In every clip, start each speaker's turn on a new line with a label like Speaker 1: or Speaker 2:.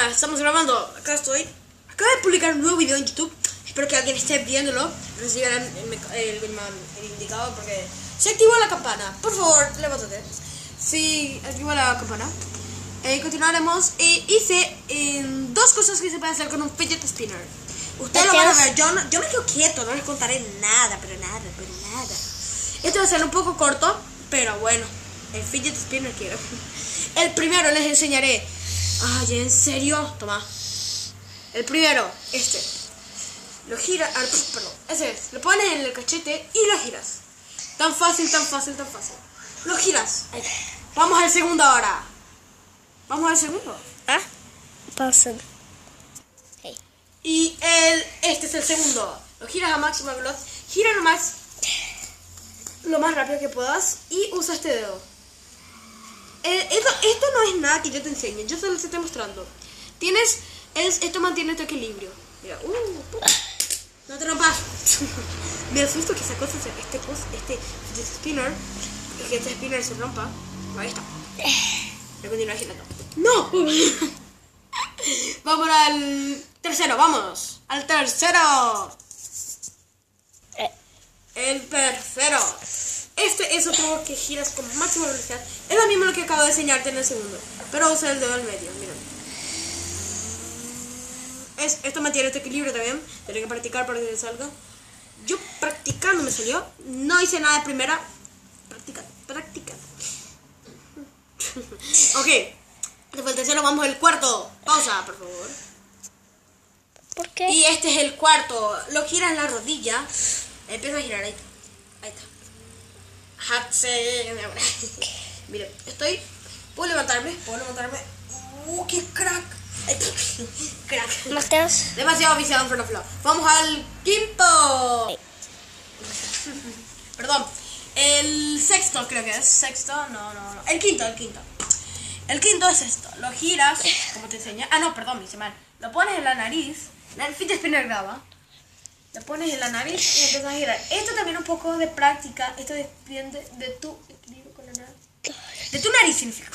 Speaker 1: nada, estamos grabando. Acá estoy. Acabo de publicar un nuevo video en YouTube. Espero que alguien esté viéndolo. Reciban el indicado porque se activó la campana. Por favor, levántate. Sí, activó la campana. Continuaremos. Hice dos cosas que se pueden hacer con un fidget spinner. Ustedes lo van a ver. Yo me quedo quieto, no les contaré nada, pero nada. Esto va a ser un poco corto, pero bueno. El fidget spinner quiero. El primero les enseñaré. Ay, ¿en serio? Toma. El primero, este. Lo giras, perdón, ese es. Lo pones en el cachete y lo giras. Tan fácil. Lo giras. Ahí. Vamos al segundo ahora. Vamos al segundo.
Speaker 2: Pausa.
Speaker 1: Hey. Y este es el segundo. Lo giras a máxima velocidad. Gira nomás lo más rápido que puedas y usa este dedo. Esto no es nada que yo te enseñe, yo solo te estoy mostrando. Esto mantiene tu equilibrio. Mira, no te rompas. Me asusto que esa cosa, este spinner se rompa. Ahí está. Voy a continuar girando. ¡No! Vamos al tercero, vamos. Al tercero. El tercero. Este es otro que giras con máxima velocidad. Es lo mismo lo que acabo de enseñarte en el segundo, pero usa el dedo al medio, miren. Esto mantiene tu equilibrio también. Tienes que practicar para que te salga. Yo practicando me salió. No hice nada de primera. Practica. Ok. Este fue el tercero, vamos al cuarto. Pausa, por favor.
Speaker 2: ¿Por qué?
Speaker 1: Y este es el cuarto. Lo giras en la rodilla. Empieza a girar ahí. Ahí está. Miren, puedo levantarme. ¡Qué crack! Crack.
Speaker 2: ¿Mostras?
Speaker 1: Demasiado viciado en Front of Love. Vamos al quinto. Perdón. El sexto creo que es. ¿Sexto? No. El quinto. El quinto es esto. Lo giras, como te enseña. No, perdón, me hice mal. Lo pones en la nariz. El fidget spinner graba. Lo pones en la nariz y empiezas a girar. Esto también un poco de práctica. Esto depende de tu equilibrio con la nariz. De tu nariz significa.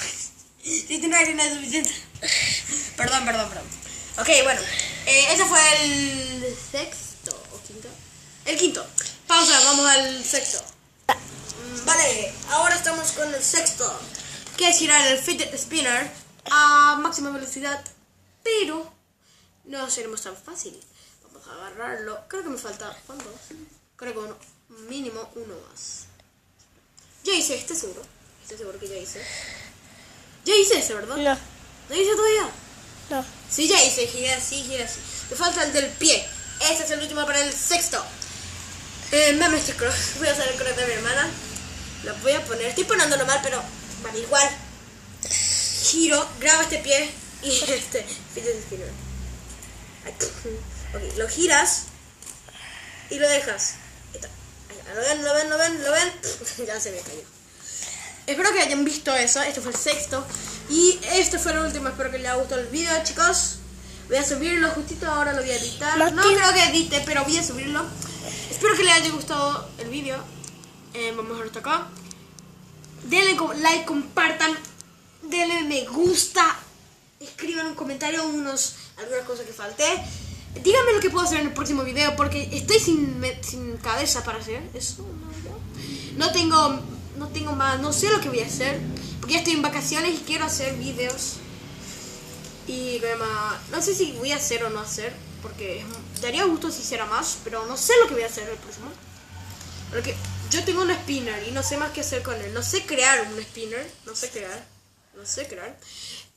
Speaker 1: Si tu nariz no es suficiente. Perdón. Ok, bueno. Ese fue el sexto o quinto. El quinto. Pausa, vamos al sexto. Vale, ahora estamos con el sexto. Que es girar el fidget spinner a máxima velocidad. Pero no seremos tan fácil. Vamos a agarrarlo. Creo que me falta. ¿Cuántos? Creo que mínimo uno más. Ya hice este seguro. Estoy seguro que ya hice. Ya hice ese, ¿verdad?
Speaker 2: No.
Speaker 1: ¿No hice todavía?
Speaker 2: No.
Speaker 1: Sí, ya hice. Gira así. Me falta el del pie. Este es el último para el sexto. Dame este cross. Voy a hacer el cross de mi hermana. Lo voy a poner. Estoy poniéndolo mal, pero vale, igual. Giro, graba este pie y este fidget spinner. Ok, lo giras y lo dejas. Ahí está. ¿Lo ven? Ya se me cayó. Espero que hayan visto eso. Este fue el sexto. Y este fue el último. Espero que les haya gustado el video, chicos. Voy a subirlo justito ahora, lo voy a editar. No creo que edite, pero voy a subirlo. Espero que les haya gustado el video. Vamos a ver hasta acá. Denle like, compartan. Denle me gusta. Escriban un comentario algunas cosas que falté. Díganme lo que puedo hacer en el próximo video, porque estoy sin cabeza para hacer eso. No tengo más, no sé lo que voy a hacer, porque ya estoy en vacaciones y quiero hacer videos. Y no sé si voy a hacer o no hacer, porque daría gusto si hiciera más, pero no sé lo que voy a hacer el próximo. Porque yo tengo un spinner y no sé más qué hacer con él. No sé crear un spinner, no sé crear.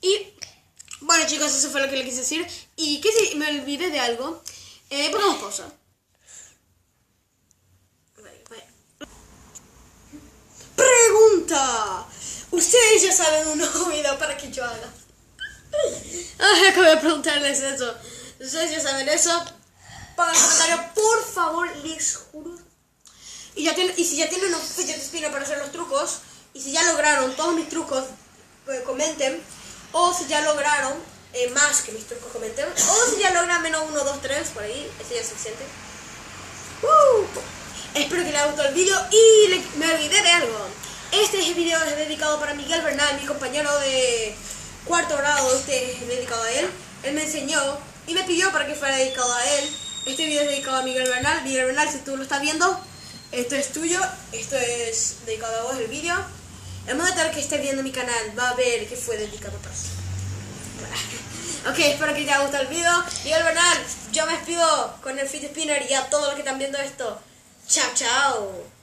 Speaker 1: Y bueno, chicos, eso fue lo que le quise decir. Y que si me olvidé de algo, ponemos pausa. Pregunta. Ustedes ya saben un nuevo video para que yo haga. Acabo de preguntarles eso. Ustedes ya saben eso. Pongan un comentario, por favor, les juro. Y si ya tienen un fidget spinner para hacer los trucos, y si ya lograron todos mis trucos, comenten. O si ya lograron más que mis trucos, comenten. O si ya logran menos 1, 2, 3, por ahí, eso ya es suficiente. Espero que les haya gustado el video. Y me olvidé de algo. Este video es dedicado para Miguel Bernal, mi compañero de cuarto grado. Este es dedicado a él. Él me enseñó y me pidió para que fuera dedicado a él. Este video es dedicado a Miguel Bernal. Miguel Bernal, si tú lo estás viendo, esto es tuyo, esto es dedicado a vos el video. El monitor que esté viendo mi canal va a ver que fue dedicado para ti. Ok, espero que te haya gustado el video. Miguel Bernal, yo me despido con el Fit Spinner y a todos los que están viendo esto. Chao, chao.